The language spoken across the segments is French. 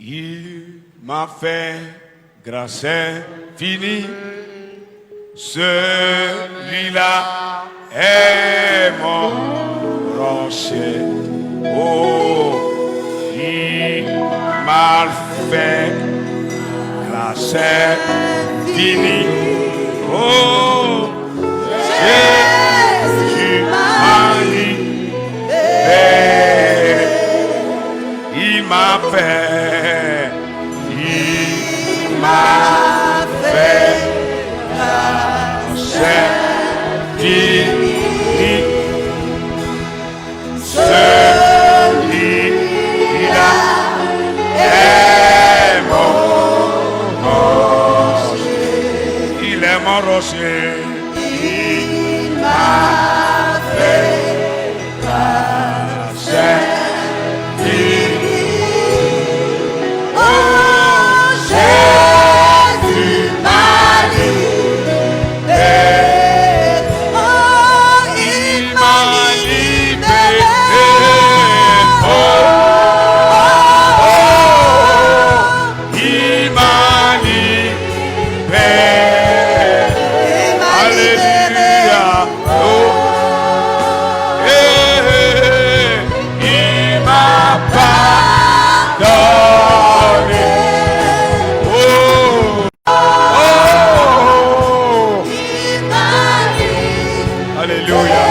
Il m'a fait grâce infinie. Celui-là est mon rocher. Oh, il m'a fait grâce infinie. Oh, Jésus m'a libéré. Il m'a fait grâce infinie. Celui-là est mon rocher. Il est mon rocher. Il m'a fait grâce infinie. Oh, Jésus m'a libéré. Oh, il m'a libéré. Oh, il m'a libéré. Alléluia. Oh, il m'a pardonné. Oh, alléluia.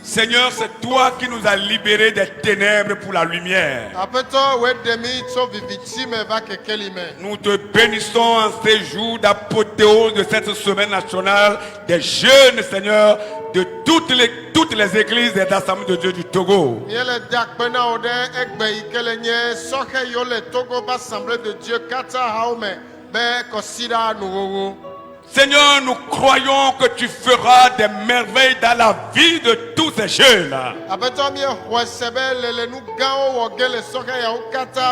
Seigneur, c'est toi qui nous as libérés des ténèbres pour la lumière. Nous te bénissons en ces jours d'apothéose de cette semaine nationale des jeunes, Seigneur, de toutes les églises et assemblées de Dieu du Togo. Seigneur, nous croyons que tu feras des merveilles dans la vie de tous ces jeunes.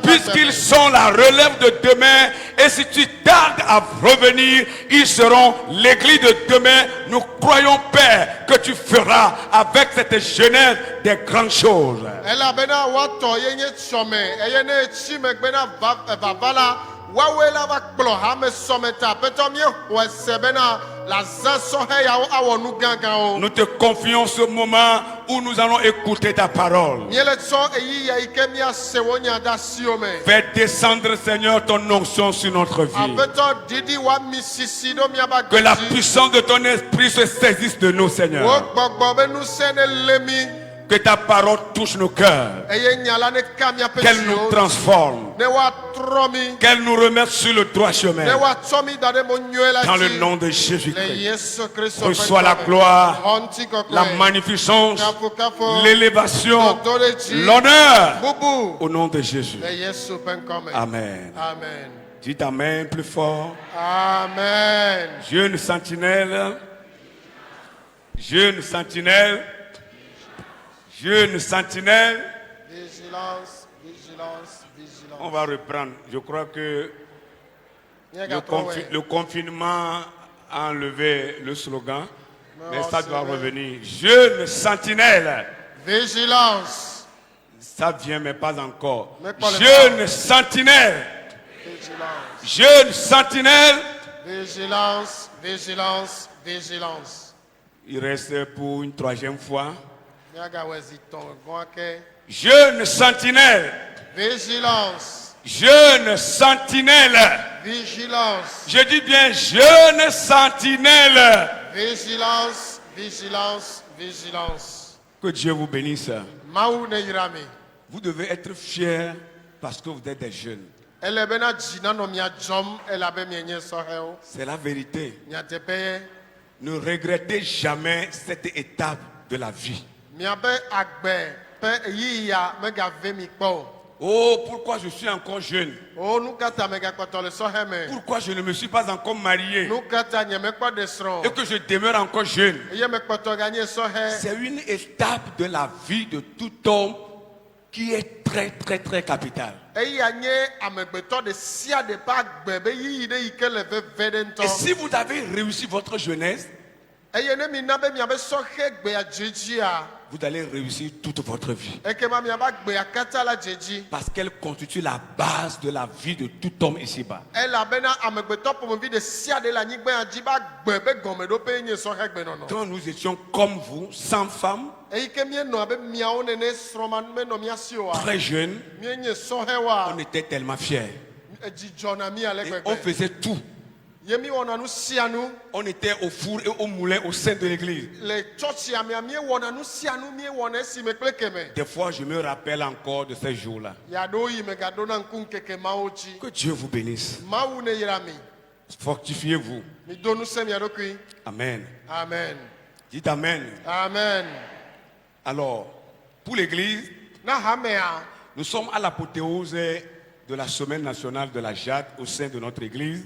Puisqu'ils sont la relève de demain, et si tu tardes à revenir, ils seront l'église de demain. Nous croyons, Père, que tu feras avec cette jeunesse des grandes choses. Nous te confions ce moment où nous allons écouter ta parole. Fais descendre, Seigneur, ton onction sur notre vie. Que la puissance de ton esprit se saisisse de nous, Seigneur. Que ta parole touche nos cœurs. Qu'elle nous transforme. Qu'elle nous remette sur le droit chemin. Dans le nom de Jésus-Christ. Reçois la gloire, la magnificence, l'élévation, l'honneur. Au nom de Jésus. Amen. Dites Amen plus fort. Amen. Jeune sentinelle. Jeune sentinelle. Jeune sentinelle. Vigilance, vigilance, vigilance. On va reprendre. Je crois que le confinement a enlevé le slogan. Mais ça doit revenir. Jeune sentinelle. Vigilance. Ça vient, mais pas encore. Jeune sentinelle. Vigilance. Jeune sentinelle. Vigilance, vigilance, vigilance. Il reste pour une troisième fois. Jeune sentinelle. Vigilance. Jeune sentinelle. Vigilance. Je dis bien jeune sentinelle. Vigilance, vigilance, vigilance. Que Dieu vous bénisse. Vous devez être fiers parce que vous êtes des jeunes. C'est la vérité. Ne regrettez jamais cette étape de la vie. Oh, pourquoi je suis encore jeune? Pourquoi je ne me suis pas encore marié? Et que je demeure encore jeune? C'est une étape de la vie de tout homme qui est très très très capitale. Et si vous avez réussi votre jeunesse, vous allez réussir toute votre vie. Parce qu'elle constitue la base de la vie de tout homme ici-bas. Quand nous étions comme vous, sans femme, très jeunes, on était tellement fiers. Et on faisait tout. On était au four et au moulin au sein de l'église. Des fois, je me rappelle encore de ces jours-là. Que Dieu vous bénisse. Fortifiez-vous. Amen. Amen. Dites Amen. Amen. Alors, pour l'église, nous sommes à l'apothéose de la semaine nationale de la Jade au sein de notre église.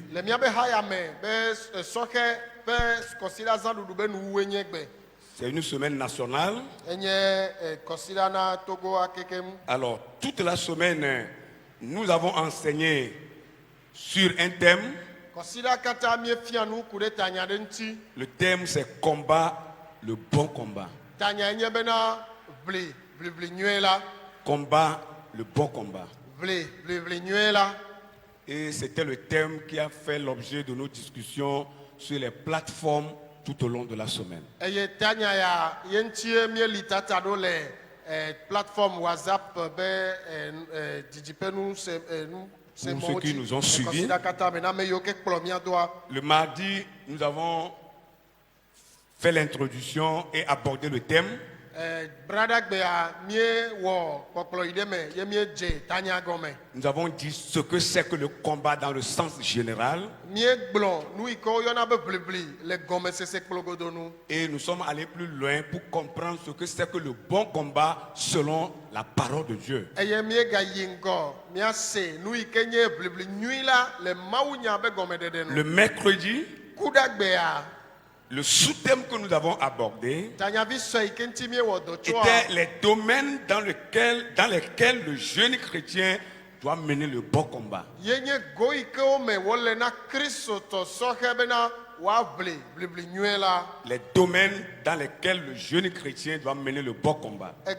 C'est une semaine nationale. Alors, toute la semaine, nous avons enseigné sur un thème. Le thème, c'est combat, le bon combat. Combat, le bon combat. Et c'était le thème qui a fait l'objet de nos discussions sur les plateformes tout au long de la semaine. Pour ceux qui nous ont suivis, le mardi, nous avons fait l'introduction et abordé le thème. Nous avons dit ce que c'est que le combat dans le sens général. Et nous sommes allés plus loin pour comprendre ce que c'est que le bon combat selon la parole de Dieu. Le mercredi, le sous-thème que nous avons abordé était les domaines dans lesquels le jeune chrétien doit mener le bon combat. Les domaines dans lesquels le jeune chrétien doit mener le bon combat. Et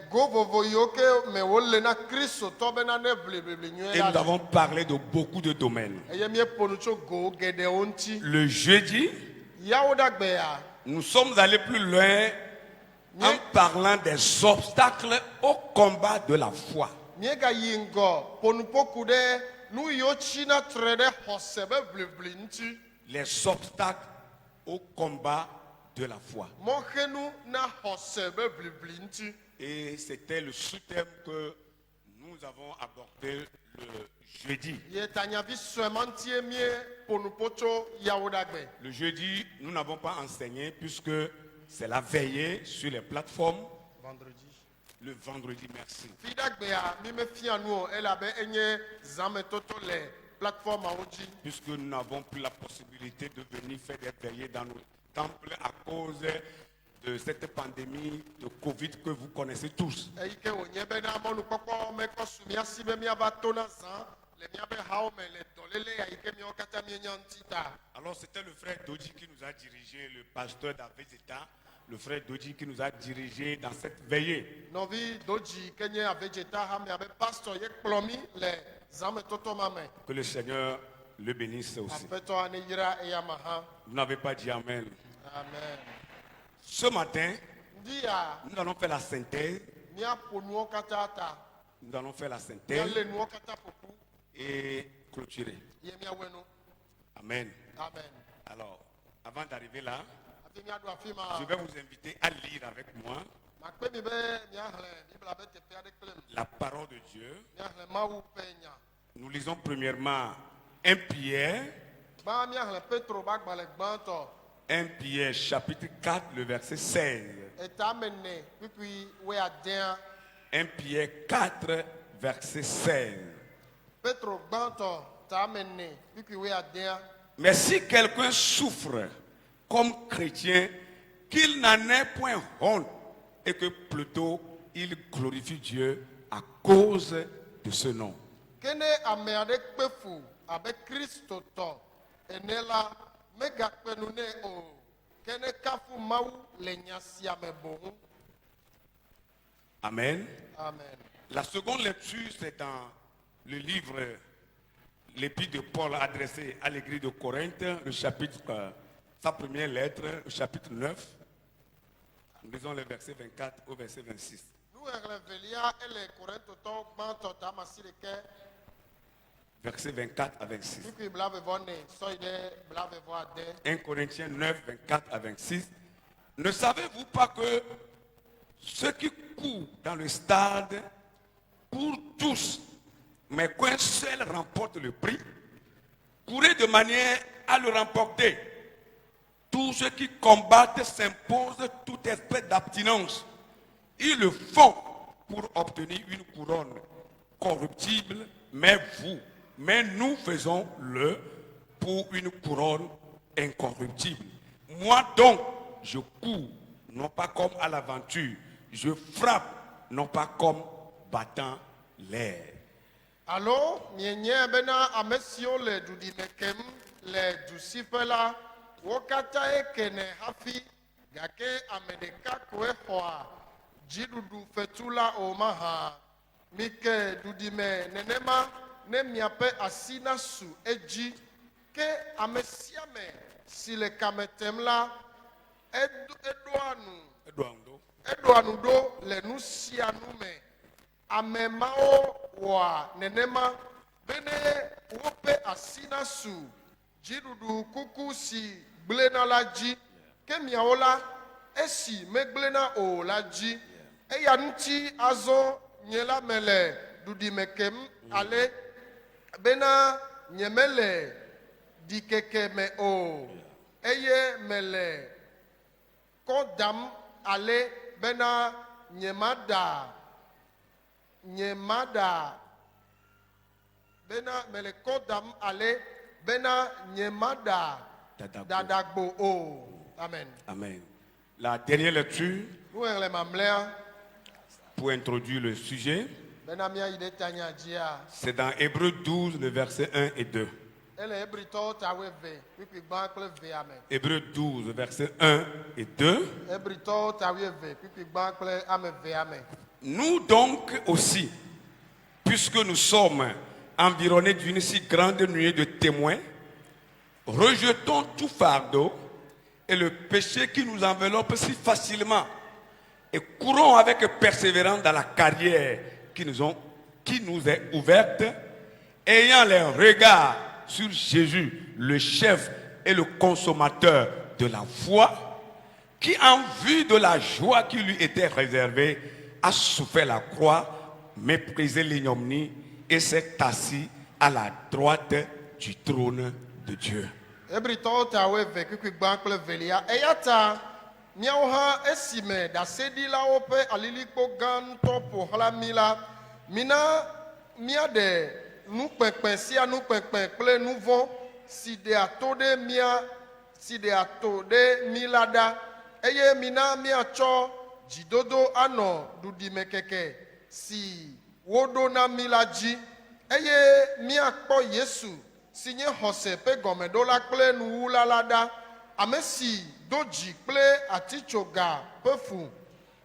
nous avons parlé de beaucoup de domaines. Le jeudi, nous sommes allés plus loin en parlant des obstacles au combat de la foi. Les obstacles au combat de la foi. Et c'était le sous-thème que nous avons abordé le jeudi. Le jeudi, nous n'avons pas enseigné puisque c'est la veillée sur les plateformes. Le vendredi, merci. Puisque nous n'avons plus la possibilité de venir faire des veillées dans nos temples à cause de cette pandémie de Covid que vous connaissez tous. Alors c'était le frère Doji qui nous a dirigé, le pasteur d'Avezeta, le frère Doji qui nous a dirigé dans cette veillée. Que le Seigneur le bénisse aussi. Vous n'avez pas dit Amen. Amen. Ce matin, nous allons faire la synthèse. Nous allons faire la synthèse et clôturer. Amen. Alors, avant d'arriver là, je vais vous inviter à lire avec moi la parole de Dieu. Nous lisons premièrement 1 Pierre. 1 Pierre chapitre 4, le verset 16. 1 Pierre 4, verset 16. Mais si quelqu'un souffre comme chrétien, qu'il n'en ait point honte et que plutôt il glorifie Dieu à cause de ce nom. Amen. Amen. La seconde lecture, c'est dans le livre, l'épître de Paul adressé à l'église de Corinthe, le chapitre, sa première lettre, le chapitre 9. Nous lisons le verset 24 au verset 26. Verset 24 à 26. 1 Corinthiens 9, 24 à 26. Ne savez-vous pas que ceux qui courent dans le stade courent tous, mais qu'un seul remporte le prix? Courez de manière à le remporter. Tous ceux qui combattent s'imposent toute espèce d'abstinence. Ils le font pour obtenir une couronne corruptible, mais nous faisons-le pour une couronne incorruptible. Moi donc, je cours, non pas comme à l'aventure, je frappe, non pas comme battant l'air. Alors, mienye bena amesio le dudimekem le dusifela wokata ekene hafi gake amedeka kwehoa jidudu fetula omaha mike dudime nenema ne miape asina su eji ke amesiame si le kametemla Edouanu do le nusianu me amemao wa nenema bene wope asina su jidudu kuku si blena la ji kemiaola esi meglena o la ji eya nti azo nyela mele dudimekem ale bena nyemele dikeke me o eye mele kodam ale bena nyemada bena mele kodam ale bena nyemada dadagbo o. Amen. Amen. La dernière lecture pour introduire le sujet, c'est dans Hébreux 12, le verset 1 et 2. Hébreux 12, verset 1 et 2. Nous donc aussi, puisque nous sommes environnés d'une si grande nuée de témoins, rejetons tout fardeau et le péché qui nous enveloppe si facilement et courons avec persévérance dans la carrière qui nous est ouverte, ayant les regards sur Jésus, le chef et le consommateur de la foi, qui en vue de la joie qui lui était réservée, a souffert la croix, méprisé l'ignominie et s'est assis à la droite du trône de Dieu. Miaoha esime da sedila ope aliliko gan topo halamila mina mia de nu pepe sia nu pepe ple nouveau si de atode mia si de atode milada eye mina mia cho jidodo ano dudimekeke si wodo na milaji eye mia kpo Yesu sinye hose pe gomedo la ple nu lalada amesi doji ple atichoga pefu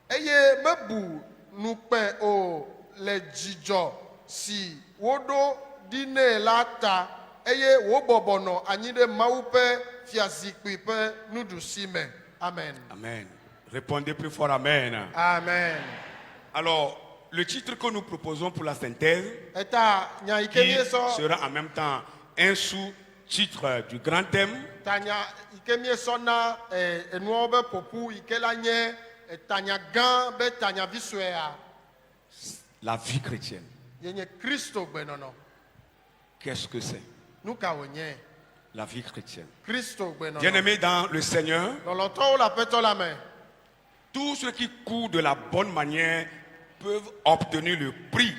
eye mebu nupe o le jijo si wodo dine lata eye wobobono anyide maupe fiazikpi pe nudusime. Amen. Amen. Répondez plus fort amen. Amen. Alors, le titre que nous proposons pour la synthèse, qui sera en même temps un sous-titre du grand thème, la vie chrétienne. Qu'est-ce que c'est? La vie chrétienne. Bien-aimés dans le Seigneur, tous ceux qui courent de la bonne manière peuvent obtenir le prix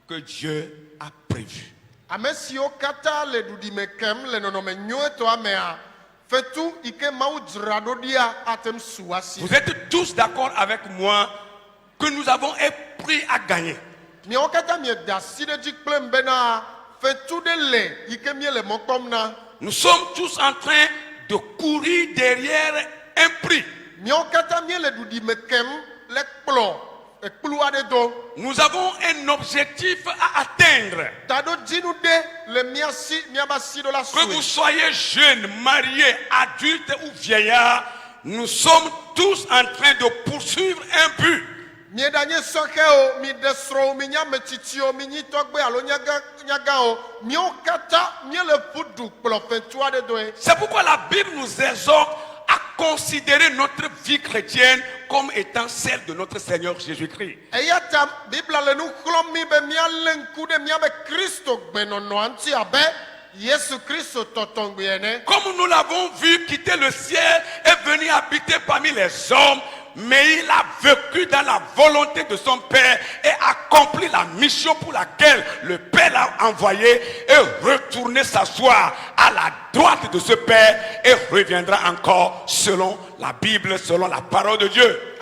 que Dieu a prévu. Vous êtes tous d'accord avec moi que nous avons un prix à gagner. Nous sommes tous en train de courir derrière un prix. Nous avons un objectif à atteindre. Que vous soyez jeune, marié, adulte ou vieillard, nous sommes tous en train de poursuivre un but. C'est pourquoi la Bible nous exhorte à considérer notre vie chrétienne comme étant celle de notre Seigneur Jésus-Christ. Comme nous l'avons vu quitter le ciel et venir habiter parmi les hommes, mais il a vécu dans la volonté de son Père et accompli la mission pour laquelle le Père l'a envoyé et retourné s'asseoir à la droite de ce Père et reviendra encore selon la Bible, selon la parole de Dieu.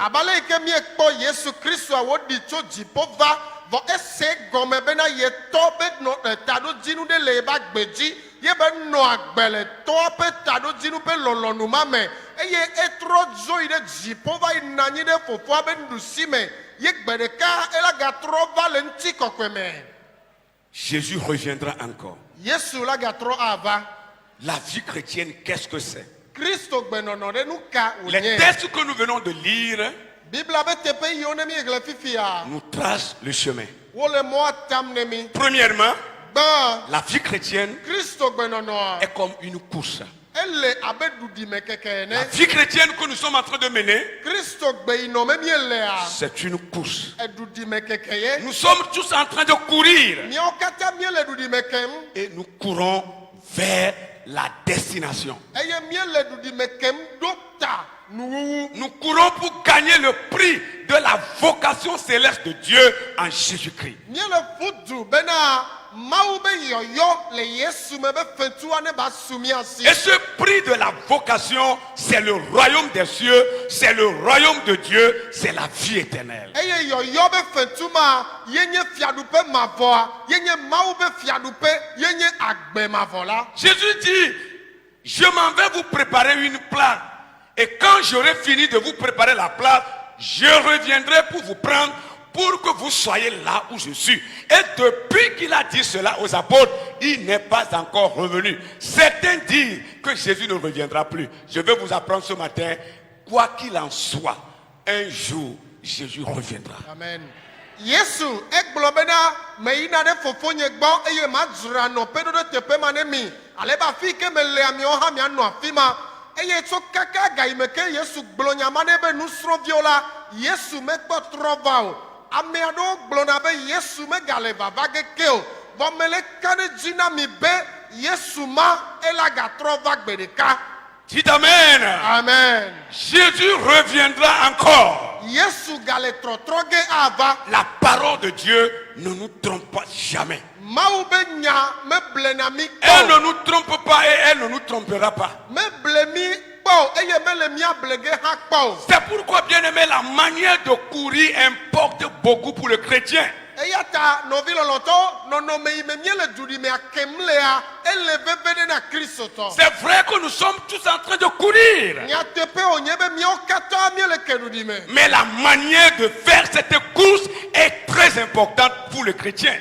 Jésus reviendra encore. La vie chrétienne, qu'est-ce que c'est? Les textes que nous venons de lire nous tracent le chemin. Premièrement, la vie chrétienne est comme une course. La vie chrétienne que nous sommes en train de mener, c'est une course. Nous sommes tous en train de courir. Et nous courons vers la destination. Nous courons pour gagner le prix de la vocation céleste de Dieu en Jésus-Christ. Et ce prix de la vocation, c'est le royaume des cieux, c'est le royaume de Dieu, c'est la vie éternelle. Jésus dit, je m'en vais vous préparer une place. Et quand j'aurai fini de vous préparer la place, je reviendrai pour vous prendre, pour que vous soyez là où je suis. Et depuis qu'il a dit cela aux apôtres, il n'est pas encore revenu. Certains disent que Jésus ne reviendra plus. Je vais vous apprendre ce matin, quoi qu'il en soit, un jour, Jésus reviendra. Amen. Yesu ekblobena meina de fofonye gbo eye madzura no pedo de tepe manemi aleba fi ke mele ami oha mi anu afima eye to kaka ga imeke Yesu gblonya manebe nusro viola Yesu mekpo trovao ame ado gblona be Yesu me galeva vage keo bo mele kane jina mi be Yesu ma elaga trova gbedeka. Dites Amen. Amen. Jésus reviendra encore. La parole de Dieu ne nous trompe pas jamais. Elle ne nous trompe pas et elle ne nous trompera pas. C'est pourquoi, bien aimé, la manière de courir importe beaucoup pour le chrétien. C'est vrai que nous sommes tous en train de courir. Mais la manière de faire cette course est très importante pour le chrétien.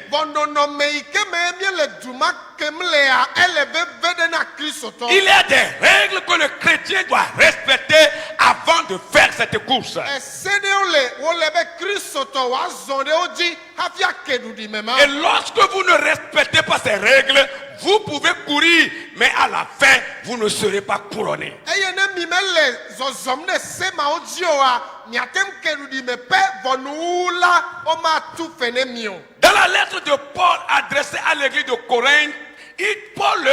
Il y a des règles que le chrétien doit respecter avant de faire cette course. Et lorsque vous ne respectez pas ces règles, vous pouvez courir, mais à la fin, vous ne serez pas couronné. Dans la lettre de Paul adressée à l'église de Corinthe, Paul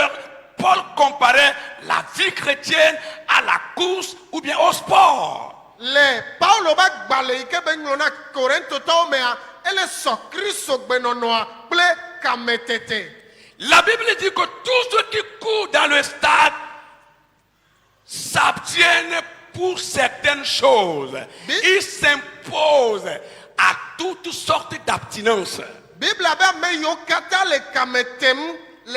comparait la vie chrétienne à la course ou bien au sport. le Paulo ba gbale ike be nglona Korintho to mea ele so Christo gbenonoa ple kametete. La Bible dit que tous ceux qui courent dans le stade s'abstiennent pour certaines choses. Ils s'imposent à toutes sortes d'abstinences. Bible ba me yo kata le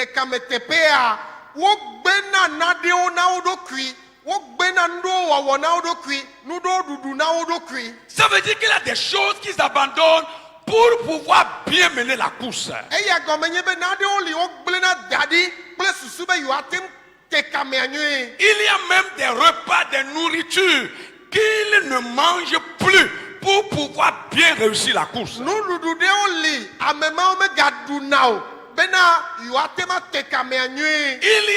kametepea wo gbena nade ona odokui wo gbena ndo wo na odokui nudo dudu na odokui. Ça veut dire qu'il y a des choses qu'ils abandonnent pour pouvoir bien mener la course. Il y a même des repas, des nourritures qu'ils ne mangent plus pour pouvoir bien réussir la course. Il y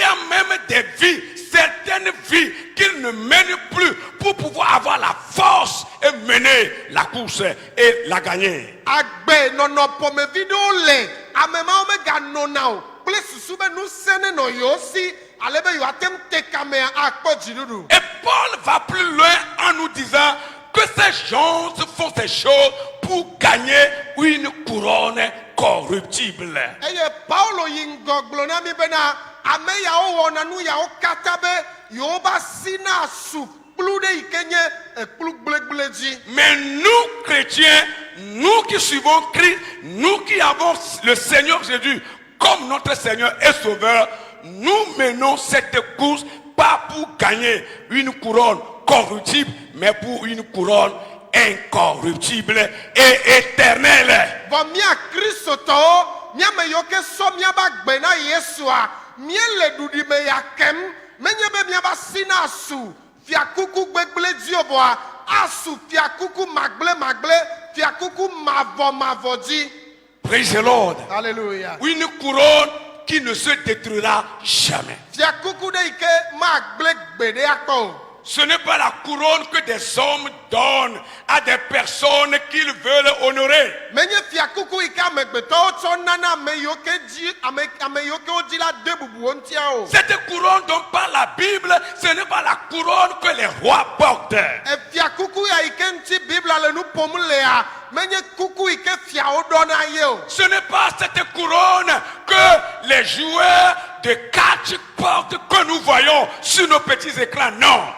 a même des vies, certaines vies qu'ils ne mènent plus pour pouvoir avoir la force et mener la course et la gagner. Et Paul va plus loin en nous disant que ces gens font ces choses pour gagner une couronne corruptible. Mais nous, chrétiens, nous qui suivons Christ, nous qui avons le Seigneur Jésus comme notre Seigneur et Sauveur, nous menons cette course pas pour gagner une couronne corruptible, mais pour une couronne incorruptible et éternelle. Praise the Lord. Hallelujah. Une couronne qui ne se détruira jamais. Ce n'est pas la couronne que des hommes donnent à des personnes qu'ils veulent honorer. Cette couronne dont parle la Bible, ce n'est pas la couronne que les rois portent. Ce n'est pas cette couronne que les joueurs de catch portent que nous voyons sur nos petits écrans. Non.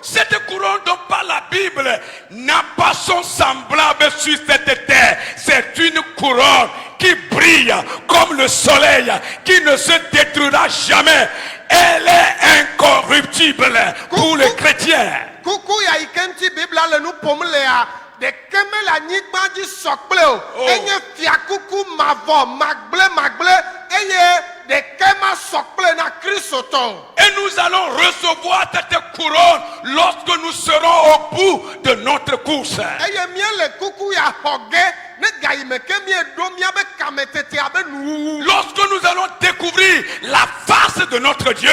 Cette couronne dont parle la Bible n'a pas son semblable sur cette terre. C'est une couronne qui brille comme le soleil, qui ne se détruira jamais. Elle est incorruptible pour les chrétiens. De kemela nyigba di sokpleo enye fiakuku mavo magle eye de kema sokple na Christo. Et nous allons recevoir cette couronne lorsque nous serons au bout de notre course. Eye miele kuku ya hoge ne gaime kemie do miabe kametete abe nu. Lorsque nous allons découvrir la face de notre Dieu.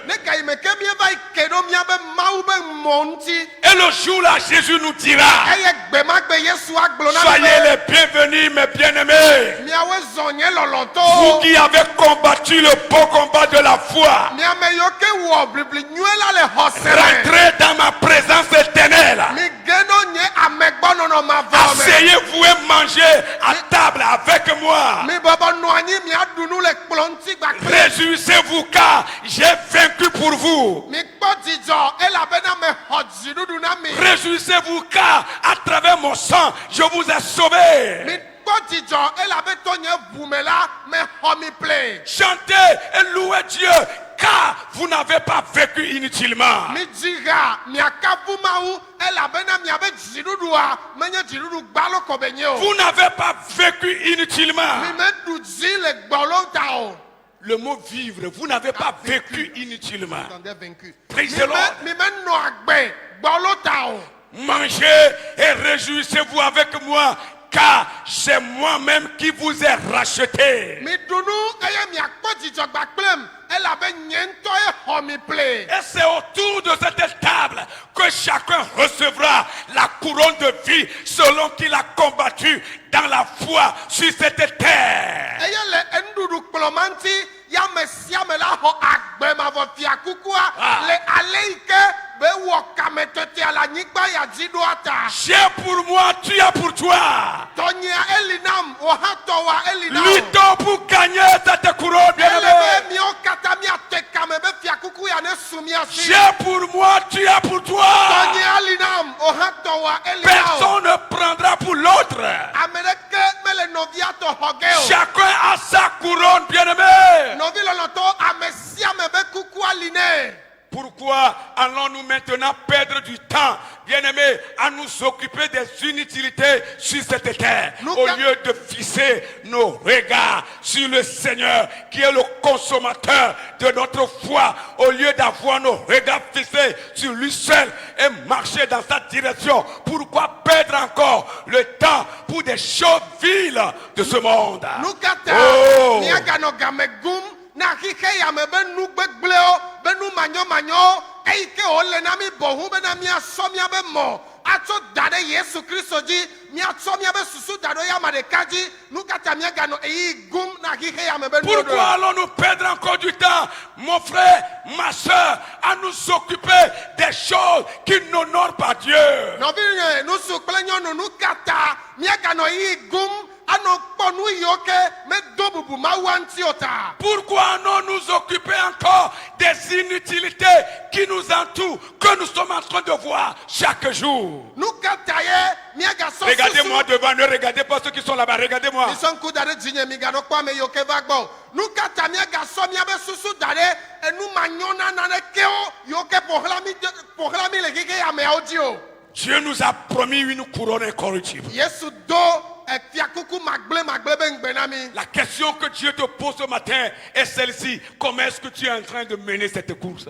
Ne gaime kemie va kedo miabe maube monti. Et le jour là Jésus nous dira: eye gbemagbe Yesu agblona. Soyez les bienvenus mes bien-aimés. Miawe zonye lolonto. Vous qui avez combattu le beau combat de la foi. Miame yoke wo blibli nyuela le hosere. Rentrez dans ma présence éternelle. Mi geno nye amegbono no mavome. Asseyez-vous et mangez à table avec moi. Mi baba noani mi adunu le plonti gba. Réjouissez-vous car j'ai vaincu pour vous. Mi kpodijo ela bena me hodzidudu na mi. Réjouissez-vous car à travers mon sang je vous ai sauvés. Mi kpodijo ela beto nye vumela me homi play. Chantez et louez Dieu car vous n'avez pas vécu inutilement. Mi diga mi akavu maou ela bena mi abe jidudua menye jidudu gbalo kobenyo. Vous n'avez pas vécu inutilement. Mi medu zile gbolo tao. Le mot vivre, vous n'avez pas vécu inutilement. Praise the Lord. Mi meno agbe gbolo tao. Mangez et réjouissez-vous avec moi car c'est moi-même qui vous ai racheté. Mi dunu eye mi akpodijo gba plem ela be nyento e Et c'est autour de cette table que chacun recevra la couronne de vie selon qu'il a combattu dans la foi sur cette terre. J'ai pour moi, tu as pour toi. Luttons pour gagner cette couronne, bien-aimé. J'ai pour moi, tu as pour toi. Personne ne prendra pour l'autre. Chacun a sa couronne, bien-aimé. Pourquoi allons-nous maintenant perdre du temps, bien-aimés, à nous occuper des inutilités sur cette terre, au lieu de fixer nos regards sur le Seigneur, qui est le consommateur de notre foi, au lieu d'avoir nos regards fixés sur lui seul et marcher dans sa direction? Pourquoi perdre encore le temps pour des choses viles de ce monde? Oh! Na kike ya me benu gbegbleo benu manyo eike ole na mi bohu be na mi asomia be mo ato dade Yesu Kristo ji mi asomia be susu dado ya madekaji nu kata mi gano eyi gum na kike ya me benu. Pourquoi allons-nous perdre encore du temps, mon frère, ma soeur, à nous occuper des choses qui n'honorent pas Dieu? No bi nous su plenyo nu kata mi gano eyi gum. Pourquoi non nous occuper encore des inutilités qui nous entourent, que nous sommes en train de voir chaque jour? Regardez-moi devant, ne regardez pas ceux qui sont là-bas, regardez-moi. Dieu nous a promis une couronne incorruptible. La question que Dieu te pose ce matin est celle-ci. Comment est-ce que tu es en train de mener cette course?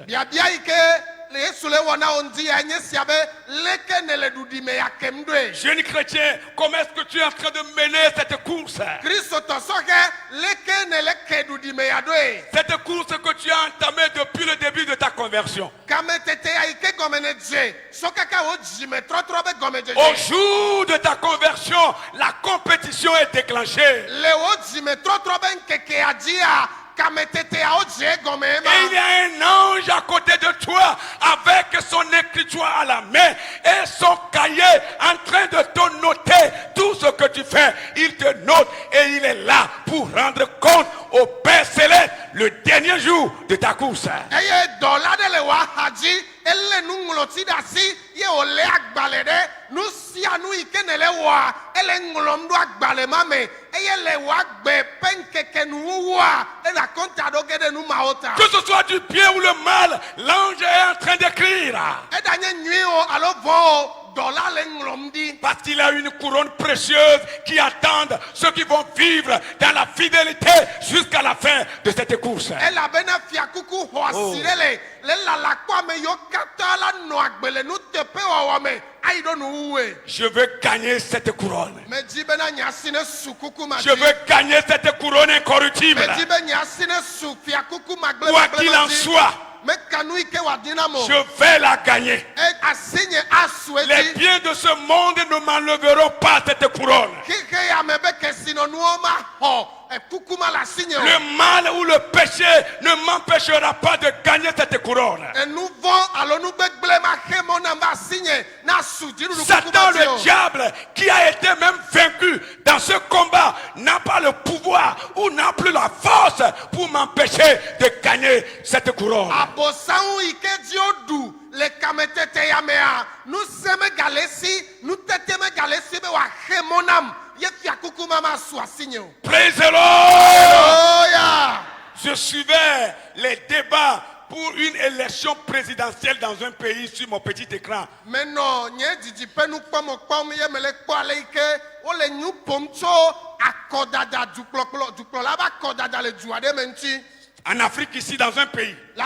Jeune chrétien, comment est-ce que tu es en train de mener cette course? Cette course que tu as entamée depuis le début de ta conversion. Au jour de ta conversion, la compétition est déclenchée. Et il y a un ange à côté de toi avec son écriture à la main et son cahier en train de te noter tout ce que tu fais. Il te note et il est là pour rendre compte au Père Céleste le dernier jour de ta course. Que ce soit du bien ou le mal, l'ange est en train d'écrire. Parce qu'il a une couronne précieuse qui attend ceux qui vont vivre dans la fidélité jusqu'à la fin de cette course. Oh. Je veux gagner cette couronne. Je veux gagner cette couronne incorruptible. Quoi qu'il en soit, je vais la gagner. Les biens de ce monde ne m'enlèveront pas cette couronne. Le mal ou le péché ne m'empêchera pas de gagner cette couronne. Satan, le diable, qui a été même vaincu dans ce combat, n'a pas le pouvoir ou n'a plus la force pour m'empêcher de gagner cette couronne. Praise the Lord. Je suivais les débats pour une élection présidentielle dans un pays sur mon petit écran. En Afrique, ici, dans un pays. Et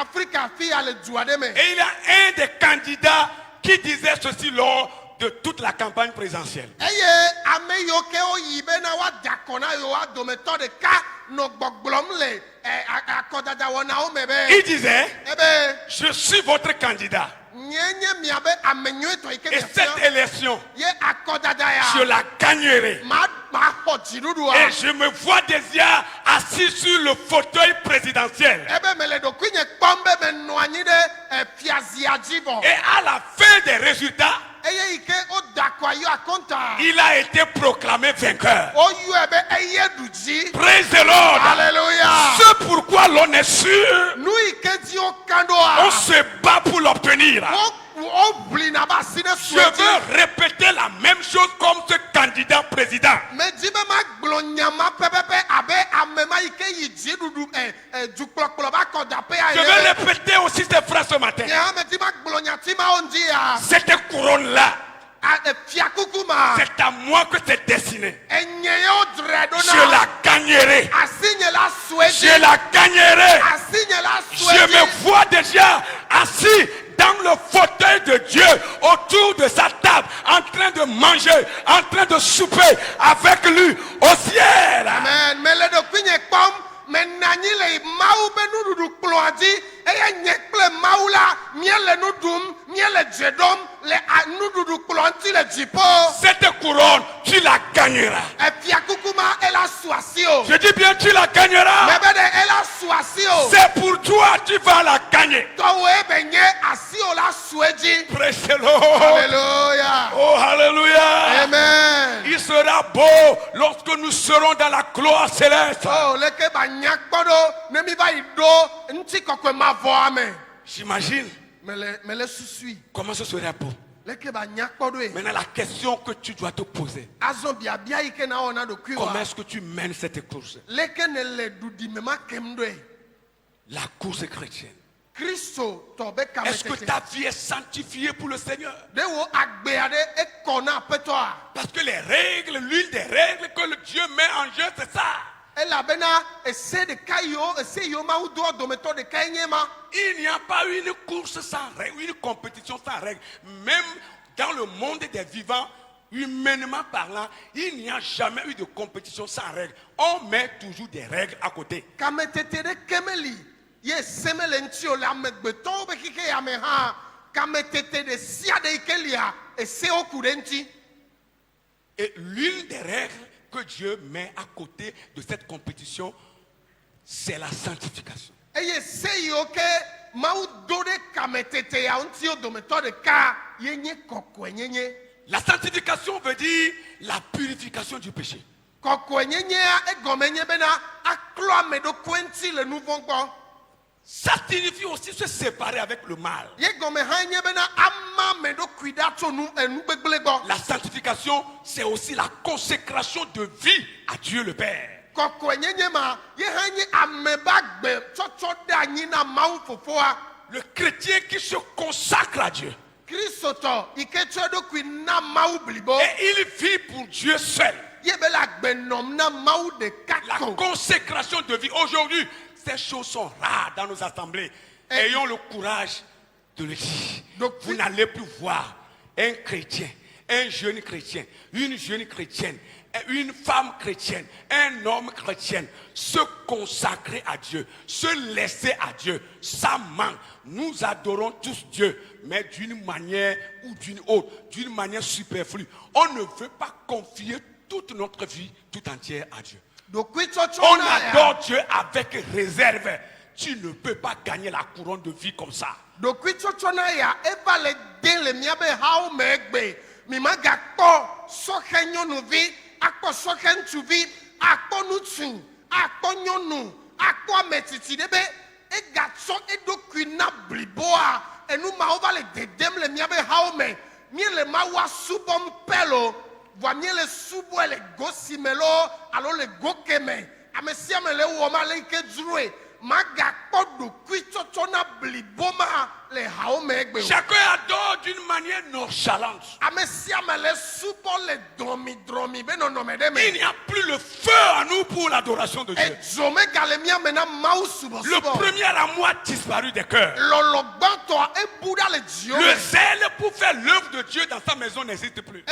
il y a un des candidats qui disait ceci lors de toute la campagne présidentielle. Il disait, je suis votre candidat. Et cette élection, je la gagnerai. Et je me vois déjà assis sur le fauteuil présidentiel. Et à la fin des résultats, il a été proclamé vainqueur. Praise the Lord. Alléluia. C'est pourquoi l'on est sûr. On se bat pour l'obtenir. Je veux répéter la même chose comme ce candidat président. Je vais répéter aussi ces phrases ce matin. Cette couronne-là, c'est à moi que c'est destiné. Je la gagnerai. Je la gagnerai. Je me vois déjà assis dans le fauteuil de Dieu, autour de sa table, en train de manger, en train de souper avec lui au ciel. Amen. Cette couronne, tu la gagneras. Je dis bien, tu la gagneras. C'est pour toi, tu vas la gagner. Praise the Lord. Alléluia. Oh, alléluia. Amen. Il sera beau lorsque nous serons dans la gloire céleste. J'imagine comment ce serait beau. Maintenant, la question que tu dois te poser, comment est-ce que tu mènes cette course? La course chrétienne. Est-ce que ta vie est sanctifiée pour le Seigneur? Parce que les règles, l'une des règles que le Dieu met en jeu, c'est ça. Il n'y a pas une course sans règle, une compétition sans règle. Même dans le monde des vivants, humainement parlant, il n'y a jamais eu de compétition sans règle. On met toujours des règles à côté. Et l'une des règles que Dieu met à côté de cette compétition, c'est la sanctification. La sanctification veut dire la purification du péché. Ça signifie aussi se séparer avec le mal. La sanctification, c'est aussi la consécration de vie à Dieu le Père. Le chrétien qui se consacre à Dieu. Et il vit pour Dieu seul. La consécration de vie. Aujourd'hui, ces choses sont rares dans nos assemblées. Ayons le courage de le dire. Vous n'allez plus voir un chrétien, un jeune chrétien, une jeune chrétienne, une femme chrétienne, un homme chrétien se consacrer à Dieu, se laisser à Dieu. Ça manque. Nous adorons tous Dieu, mais d'une manière ou d'une autre, d'une manière superflue. On ne veut pas confier toute notre vie tout entière à Dieu. On adore Dieu avec réserve. Tu ne peux pas gagner la couronne de vie comme ça. Chacun adore d'une manière nonchalante. Il n'y a plus le feu en nous pour l'adoration de Dieu. Le premier amour a disparu des cœurs. Le zèle pour faire l'œuvre de Dieu dans sa maison n'existe plus.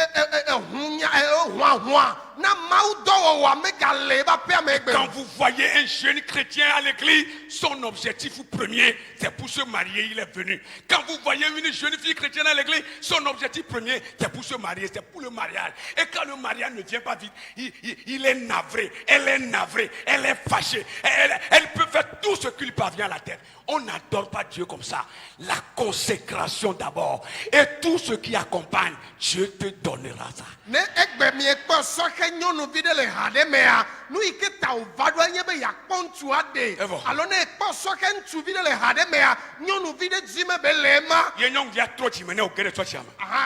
Quand vous voyez un jeune chrétien à l'église, son objectif premier, c'est pour se marier, il est venu. Quand vous voyez une jeune fille chrétienne à l'église, son objectif premier, c'est pour se marier, c'est pour le mariage. Et quand le mariage ne vient pas vite, il est navré, elle est navrée, elle est fâchée. Elle peut faire tout ce qui lui parvient à la tête. On n'adore pas Dieu comme ça. La consécration d'abord. Et tout ce qui accompagne, Dieu te donnera ça.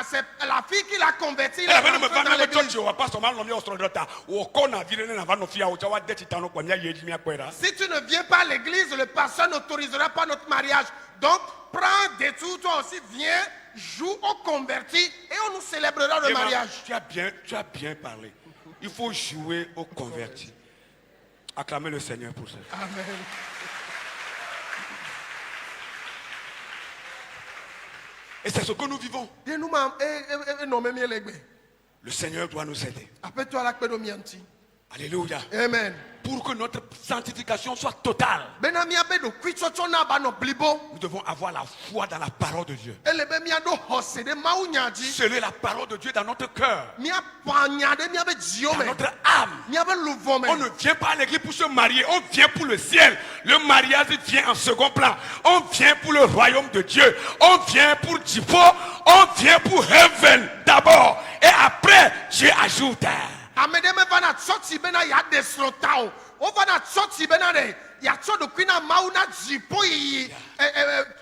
C'est la fille qui l'a converti. Si tu ne viens pas à l'église, le pasteur n'autorisera pas notre mariage. Donc, prends des tours, toi aussi, viens, joue au converti et on nous célébrera le mariage. Tu as bien parlé. Il faut jouer au converti. Acclamez le Seigneur pour ça. Amen. Et c'est ce que nous vivons. Le Seigneur doit nous aider. Alléluia. Amen. Pour que notre sanctification soit totale, nous devons avoir la foi dans la parole de Dieu. Sceller la parole de Dieu dans notre cœur, dans notre âme. On ne vient pas à l'église pour se marier, on vient pour le ciel. Le mariage vient en second plan. On vient pour le royaume de Dieu. On vient pour Dipo. On vient pour heaven d'abord. Et après, Dieu ajoute. Amedeme vana tsoti bena ya desrotao. O vana tsoti bena de ya tsodo kwina mauna jipo yi.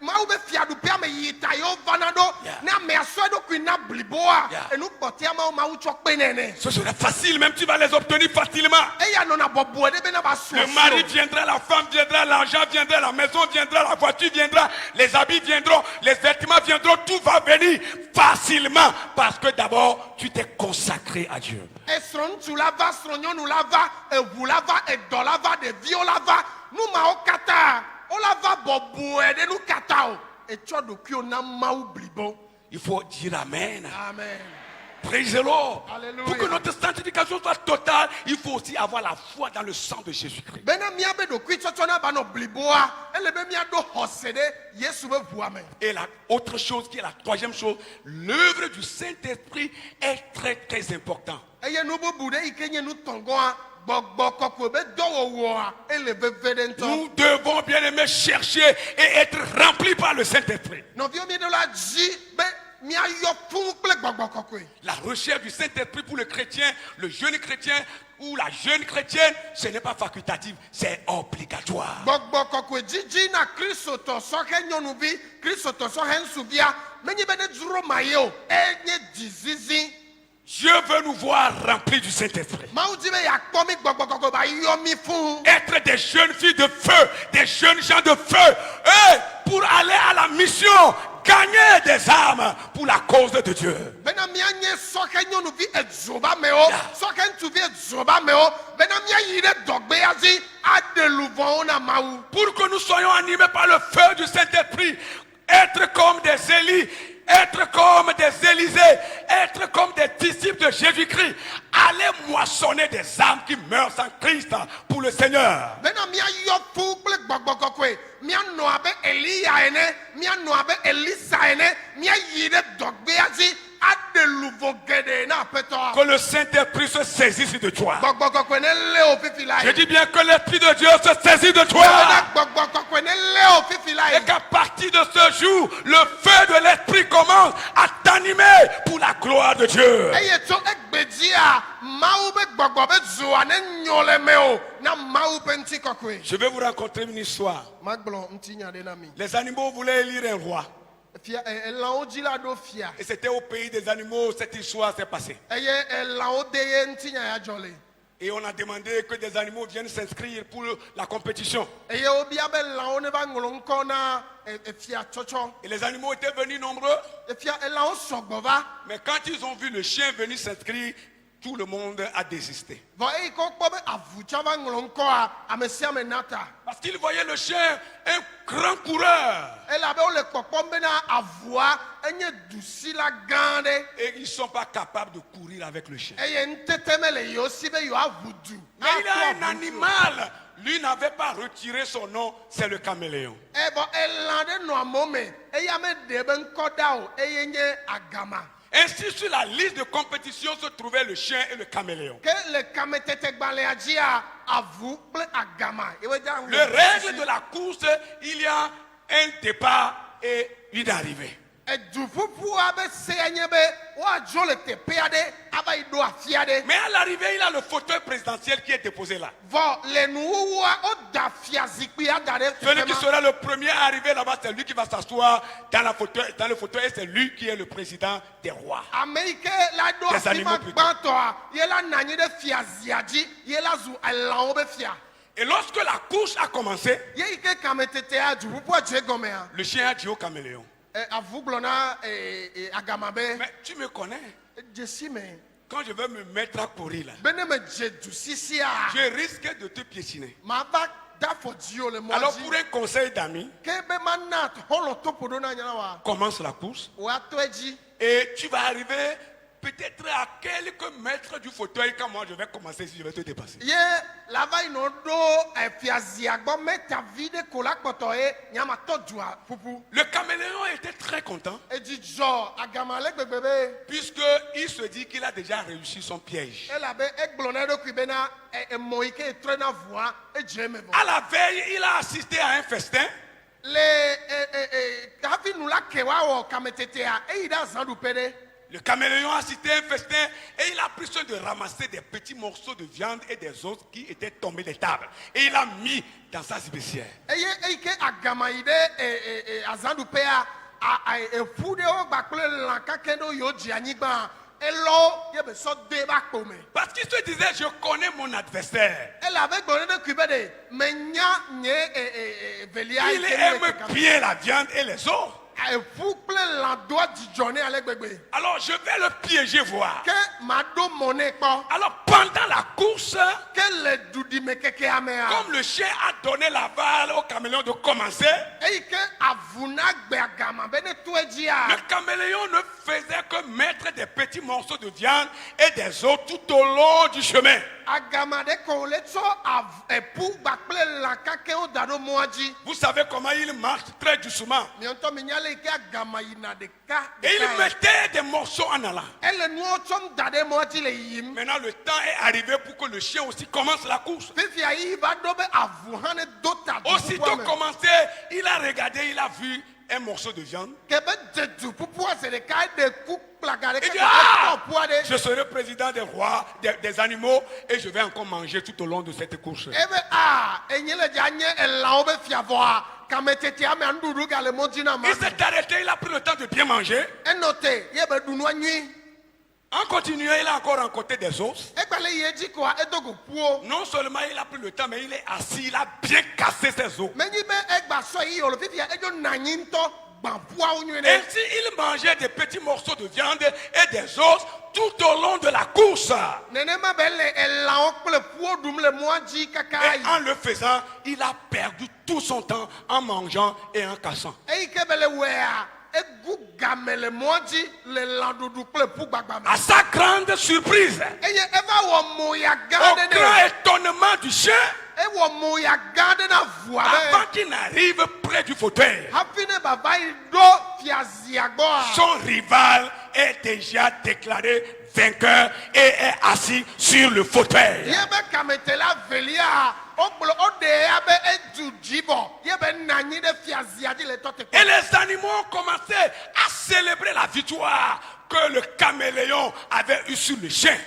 Mau be fiadu pe ame yi tayo vana do na me asodo kwina bliboa. Et nous porter mau chokpe nene. Ce sera facile, même tu vas les obtenir facilement. E ya nona bobo de bena ba so. Le mari viendra, la femme viendra, l'argent viendra, la maison viendra, la voiture viendra, les habits viendront, les vêtements viendront, tout va venir facilement parce que d'abord tu t'es consacré à Dieu. Esron tu lava, sronyon nous lava, e wulava, e dolava, de violava, nous ma okata, o lava bobo e de nous katao, et chodo kyo na mau blibo. Il faut dire Amen. Amen. Praise the Lord. Alléluia. Pour que notre sanctification soit totale, il faut aussi avoir la foi dans le sang de Jésus-Christ. Et la autre chose qui est la troisième chose, l'œuvre du Saint-Esprit est très très importante. Nous devons bien aimer chercher et être remplis par le Saint-Esprit. La recherche du Saint-Esprit pour le chrétien, le jeune chrétien ou la jeune chrétienne, ce n'est pas facultatif, c'est obligatoire. Dieu veut nous voir remplis du Saint-Esprit. Être des jeunes filles de feu, des jeunes gens de feu, et pour aller à la mission, gagner des âmes pour la cause de Dieu. Pour que nous soyons animés par le feu du Saint-Esprit, être comme des Élie, être comme des Élisée, être comme des disciples de Jésus-Christ, aller moissonner des âmes qui meurent sans Christ pour le Seigneur. Que le Saint-Esprit se saisisse de toi. Je dis bien que l'Esprit de Dieu se saisit de toi. Et qu'à partir de ce jour, le feu de l'Esprit commence à t'animer pour la gloire de Dieu. Je vais vous raconter une histoire. Les animaux voulaient élire un roi. Et c'était au pays des animaux cette histoire s'est passée. Et on a demandé que des animaux viennent s'inscrire pour la compétition. Et les animaux étaient venus nombreux. Mais quand ils ont vu le chien venir s'inscrire, tout le monde a désisté. Parce qu'ils voyaient le chien, un grand coureur. Et ils ne sont pas capables de courir avec le chien. Mais il y a un animal, lui n'avait pas retiré son nom, c'est le caméléon. Ainsi, sur la liste de compétition se trouvaient le chien et le caméléon. Le règle de la course, il y a un départ et une arrivée. Mais à l'arrivée, il a le fauteuil présidentiel qui est déposé là. Celui qui sera le premier à arriver là-bas, c'est lui qui va s'asseoir dans le fauteuil et c'est lui qui est le président des rois. Des animaux plutôt. Et lorsque la course a commencé, le chien a dit au caméléon: mais tu me connais. Quand je vais me mettre à courir là, je risque de te piétiner. Alors pour un conseil d'amis, commence la course et tu vas arriver peut-être à quelques mètres du fauteuil quand moi je vais commencer, si je vais te dépasser. Le caméléon était très content puisqu'il se dit qu'il a déjà réussi son piège. À la veille, il a assisté à un festin. Le caméléon a assisté à un festin et il a pris soin de ramasser des petits morceaux de viande et des os qui étaient tombés des tables. Et il a mis dans sa cibicière. Parce qu'il se disait: je connais mon adversaire. Il aime bien la viande et les os. Alors je vais le piéger voir. Alors pendant la course, comme le chien a donné l'aval au caméléon de commencer, le caméléon ne faisait que mettre des petits morceaux de viande et des os tout au long du chemin. Vous savez comment il marche très doucement. Et il mettait des morceaux en allant. Maintenant le temps est arrivé pour que le chien aussi commence la course. Aussitôt commencé, il a regardé, il a vu un morceau de viande. Il dit: ah, je serai président des rois, des animaux, et je vais encore manger tout au long de cette course. Il s'est arrêté, il a pris le temps de bien manger. En continuant, il a encore rencontré des os. Non seulement il a pris le temps, mais il est assis, il a bien cassé ses os. Ainsi, il mangeait des petits morceaux de viande et des os tout au long de la course. Et en le faisant, il a perdu tout son temps en mangeant et en cassant. À sa grande surprise, au grand étonnement du chien, avant qu'il n'arrive près du fauteuil, son rival est déjà déclaré vainqueur et est assis sur le fauteuil. Et les animaux ont commencé à célébrer la victoire que le caméléon avait eue sur le chien.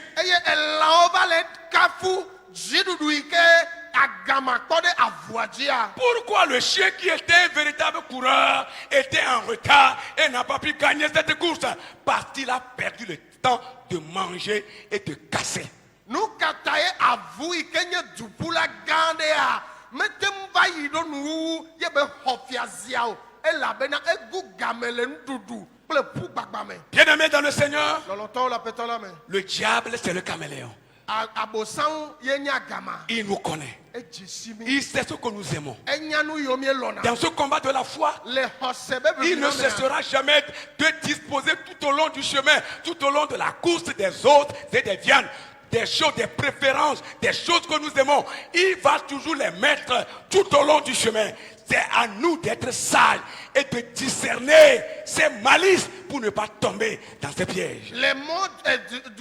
Pourquoi le chien qui était un véritable coureur était en retard et n'a pas pu gagner cette course? Parce qu'il a perdu le temps de manger et de casser. Nous kataye avui kenye dupula gandea. Metem va yido nou yebe hofiaziao. Ela bena egu gamele ndudu. Bien-aimé dans le Seigneur, le diable c'est le caméléon. Il nous connaît. Il sait ce que nous aimons. Dans ce combat de la foi, il ne cessera jamais de disposer tout au long du chemin, tout au long de la course des autres et des viandes, des choses, des préférences, des choses que nous aimons. Il va toujours les mettre tout au long du chemin. C'est à nous d'être sages et de discerner ces malices pour ne pas tomber dans ces pièges. Les mots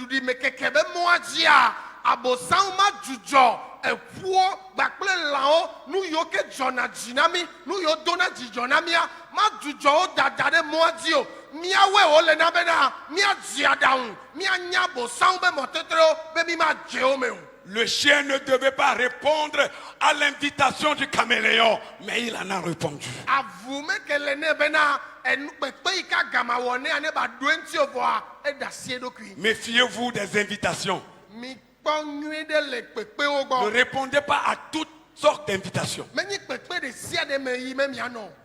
du mekekebe moadia abosauma jujo epuo bakple lao nu yoke jona jinami nu yo dona jijonamia ma jujo dadade moadio miawe ole na bena mia jiadaun mia nyabo saumbe motetro be mi ma jeomeu. Le chien ne devait pas répondre à l'invitation du caméléon, mais il en a répondu. Méfiez-vous des invitations. Ne répondez pas à toutes sortes d'invitations.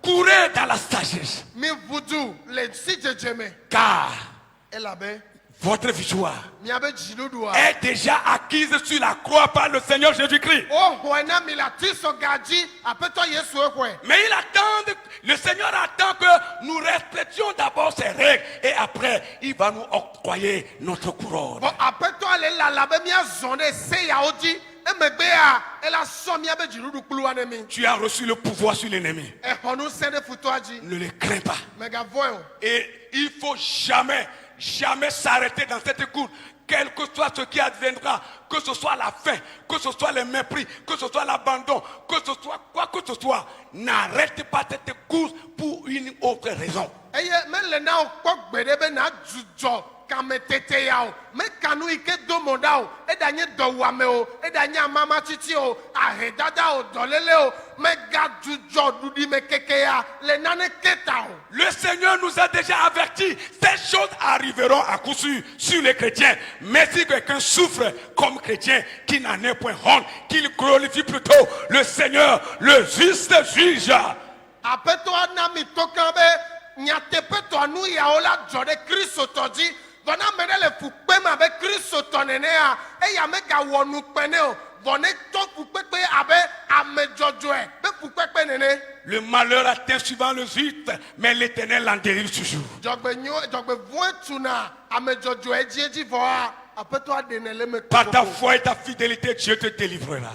Courez dans la sagesse. Car votre victoire est déjà acquise sur la croix par le Seigneur Jésus-Christ. Mais le Seigneur attend que nous respections d'abord ses règles et après il va nous octroyer notre couronne. Tu as reçu le pouvoir sur l'ennemi. Ne le crains pas. Et il ne faut jamais s'arrêter dans cette course, quel que soit ce qui adviendra, que ce soit la faim, que ce soit le mépris, que ce soit l'abandon, que ce soit quoi que ce soit. N'arrête pas cette course pour une autre raison. Me kanu ike do mondao edanye do wameo edanye mama titi o ahedada o dolele o me gadujo dudi me kekeya le nane ketao. Le Seigneur nous a déjà averti, ces choses arriveront à coup sûr sur les chrétiens. Mais si quelqu'un souffre comme chrétien, qui n'en est point honte, qu'il glorifie plutôt le Seigneur, le juste juge. Apeto anami tokambe nyatepeto anu yaola jode Kristo toji. Vona menele fukpema avec Christ tonenea e ya mega wonu peneo vone to fukpepe abe amejojoe be fukpepe nene. Le malheur atteint souvent le juste, mais l'Éternel l'en délivre toujours. Jogbe voetuna amejojoe dieji voa. Par ta foi et ta fidélité, Dieu te délivrera.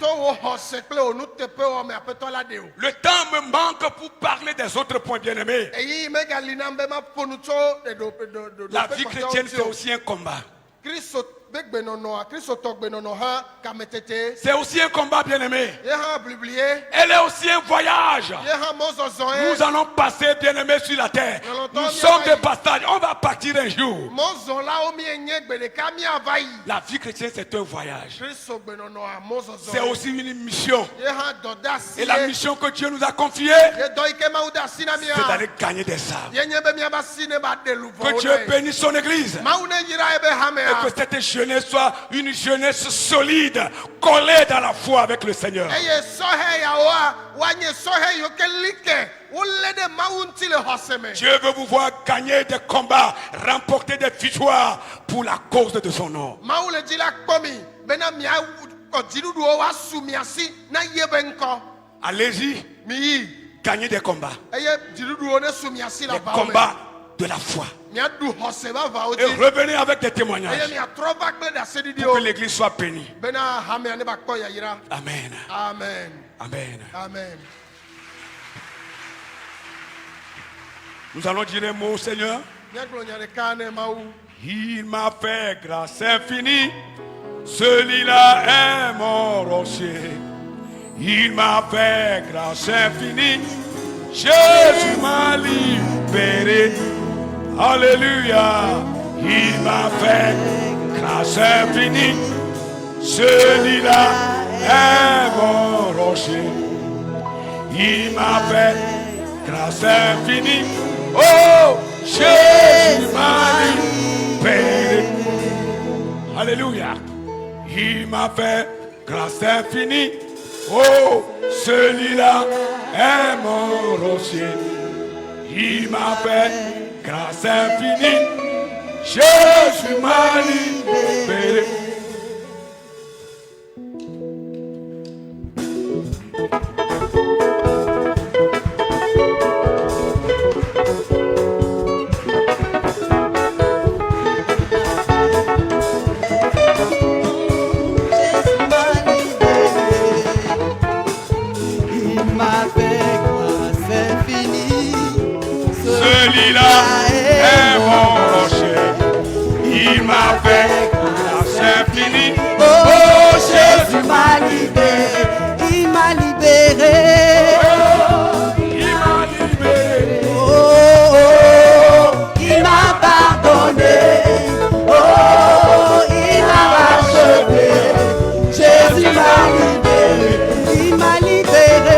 Le temps me manque pour parler des autres points bien-aimés. La vie chrétienne, c'est aussi un combat. C'est aussi un combat bien-aimé. Elle est aussi un voyage. Nous allons passer bien-aimés sur la terre. Nous sommes de passage. On va partir un jour. La vie chrétienne, c'est un voyage. C'est aussi une mission. Et la mission que Dieu nous a confiée, c'est d'aller gagner des âmes. Que Dieu bénisse son église. Et que cette jeunesse soit une jeunesse solide, collée dans la foi avec le Seigneur. Dieu veut vous voir gagner des combats, remporter des victoires pour la cause de son nom. Allez-y, gagnez des combats. Les combats de la foi. Et revenez avec des témoignages pour que l'église soit bénie. Amen. Amen. Amen. Amen. Nous allons dire un mot au Seigneur. Il m'a fait grâce infinie. Celui-là est mon rocher. Il m'a fait grâce infinie. Jésus m'a libéré. Alléluia. Il m'a fait grâce infinie. Celui-là est mon rocher. Il m'a fait grâce infinie. Oh, Jésus m'a libéré. Alléluia. Il m'a fait grâce infinie. Oh, celui-là est mon rocher. Il m'a fait grâce infinie. Jésus m'a libéré. Celui-là est mon rocher. Il m'a fait grâce infinie. Oh, Jésus m'a libéré. Il m'a libéré. Il m'a libéré. Oh, il m'a pardonné. Oh, il m'a racheté. Jésus m'a libéré. Il m'a libéré.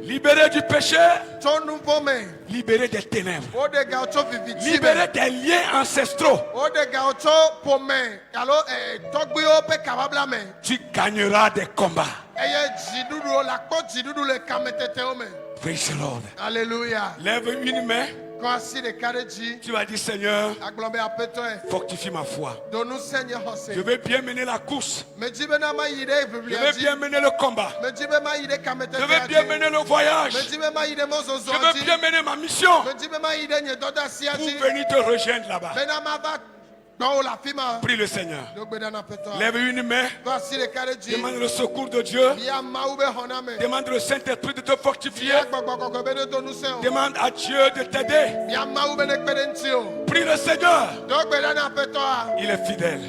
Libéré du péché, libéré des ténèbres, libéré des liens ancestraux. Tu gagneras des combats. Praise the Lord. Alléluia. Lève une main. Tu vas dire, Seigneur, fortifie ma foi. Je vais bien mener la course. Je vais bien mener le combat. Je vais bien mener le voyage. Je vais bien mener ma mission pour venir te rejoindre là-bas. Prie le Seigneur. Lève une main. Demande le secours de Dieu. Demande le Saint-Esprit de te fortifier. Demande à Dieu de t'aider. Prie le Seigneur. Il est fidèle.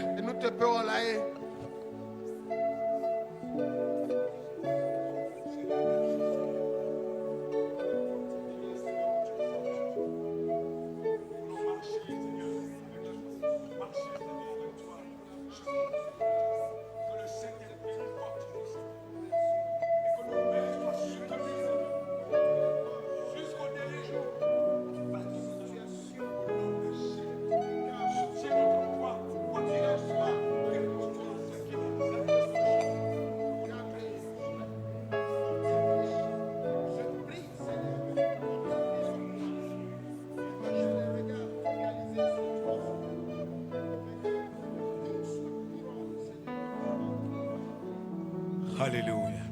Alléluia.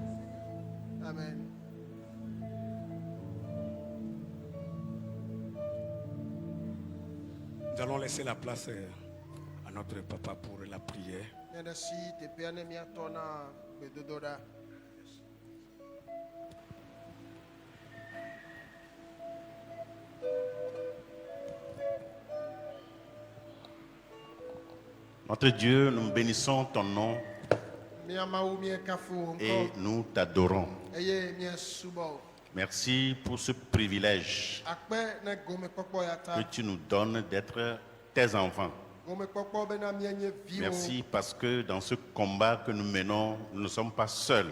Amen. Nous allons laisser la place à notre papa pour la prière. Notre Dieu, nous bénissons ton nom et nous t'adorons. Merci pour ce privilège que tu nous donnes d'être tes enfants. Merci parce que dans ce combat que nous menons, nous ne sommes pas seuls.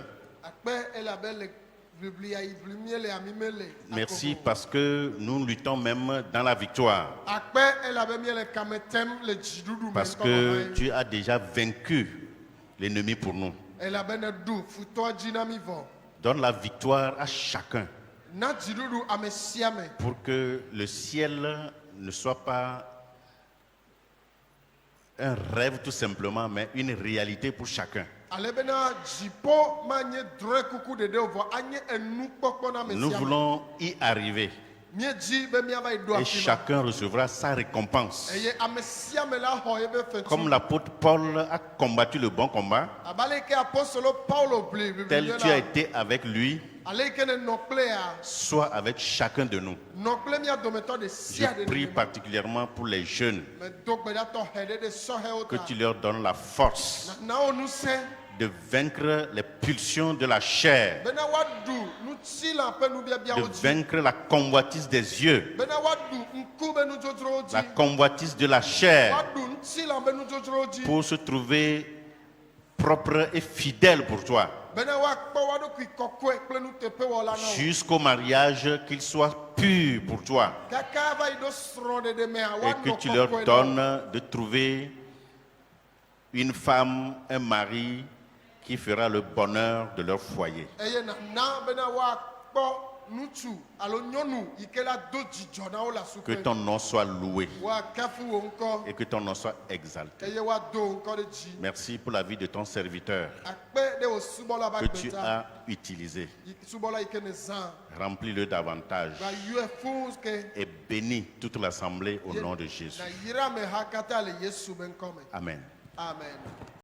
Merci parce que nous luttons même dans la victoire. Parce que tu as déjà vaincu l'ennemi pour nous. Donne la victoire à chacun pour que le ciel ne soit pas un rêve tout simplement, mais une réalité pour chacun. Nous voulons y arriver. Et chacun recevra sa récompense. Comme l'apôtre Paul a combattu le bon combat, tel tu as été avec lui, sois avec chacun de nous. Je prie particulièrement pour les jeunes, que tu leur donnes la force de vaincre les pulsions de la chair, de vaincre la convoitise des yeux, la convoitise de la chair, pour se trouver propre et fidèle pour toi, jusqu'au mariage, qu'ils soient purs pour toi, et que tu leur donnes de trouver une femme, un mari qui fera le bonheur de leur foyer. Que ton nom soit loué et que ton nom soit exalté. Merci pour la vie de ton serviteur que tu as utilisé. Remplis-le davantage et bénis toute l'assemblée au nom de Jésus. Amen. Amen.